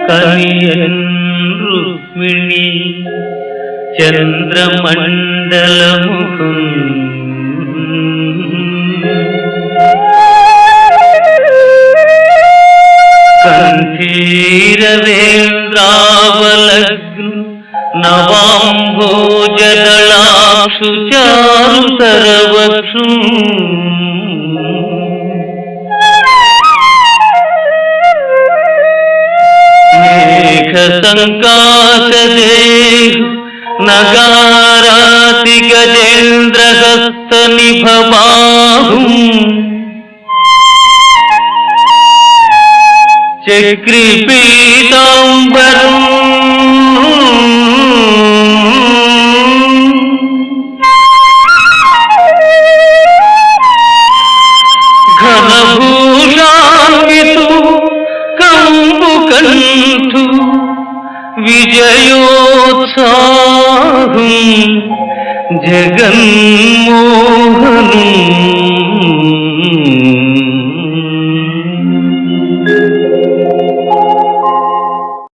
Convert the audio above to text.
కనియన్ రుక్మిణి చంద్రమండలముఖం కంఠీరవేంద్రావలగ్ను నవాంభోజదళాక్షు చారు సరవక్షు మేఘ సంకాశదేహు నగారాతి గజేంద్రహస్త నిభబాహుం చక్రిపీతాంబరం ఘనభూషాన్వితు కంబుకంఠు విజయోత్సాహం జగన్మోహనం